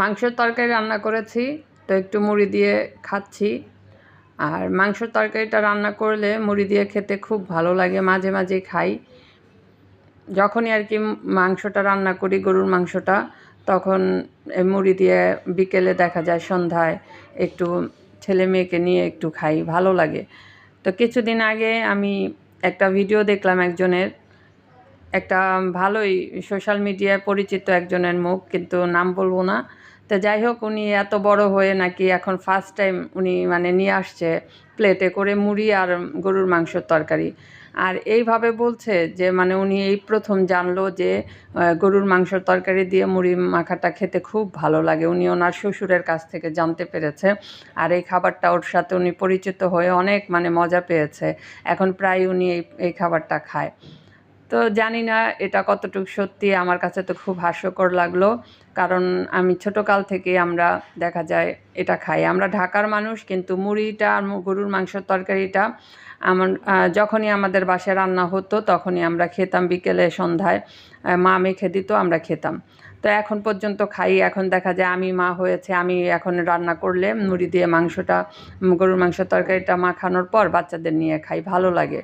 মাংসের তরকারি রান্না করেছি, তো একটু মুড়ি দিয়ে খাচ্ছি। আর মাংসের তরকারিটা রান্না করলে মুড়ি দিয়ে খেতে খুব ভালো লাগে, মাঝে মাঝেই খাই। যখনই আর কি মাংসটা রান্না করি, গরুর মাংসটা, তখন মুড়ি দিয়ে বিকেলে দেখা যায় সন্ধ্যায় একটু ছেলে মেয়েকে নিয়ে একটু খাই, ভালো লাগে। তো কিছুদিন আগে আমি একটা ভিডিও দেখলাম একজনের, একটা ভালোই সোশ্যাল মিডিয়ায় পরিচিত একজনের মুখ, কিন্তু নাম বলবো না। তো যাই হোক, উনি এত বড় হয়ে নাকি এখন ফার্স্ট টাইম উনি মানে নিয়ে আসছে প্লেটে করে মুড়ি আর গরুর মাংসের তরকারি। আর এইভাবে বলছে যে মানে উনি এই প্রথম জানলো যে গরুর মাংসের তরকারি দিয়ে মুড়ি মাখাটা খেতে খুব ভালো লাগে। উনি ওনার শ্বশুরের কাছ থেকে জানতে পেরেছে, আর এই খাবারটা ওর সাথে উনি পরিচিত হয়ে অনেক মানে মজা পেয়েছে। এখন প্রায় উনি এই খাবারটা খায়। তো জানি না এটা কতটুকু সত্যি, আমার কাছে তো খুব হাস্যকর লাগলো। কারণ আমি ছোটোকাল থেকে আমরা দেখা যায় এটা খাই। আমরা ঢাকার মানুষ, কিন্তু মুড়িটা আর গরুর মাংসের তরকারিটা যখনই আমাদের বাসায় রান্না হতো তখনই আমরা খেতাম, বিকেলে সন্ধ্যায় মা মেখে দিত, আমরা খেতাম। তো এখন পর্যন্ত খাই। এখন দেখা যায় আমি মা হয়েছে, আমি এখন রান্না করলে মুড়ি দিয়ে মাংসটা, গরুর মাংসের তরকারিটা মাখানোর পর বাচ্চাদের নিয়ে খাই, ভালো লাগে।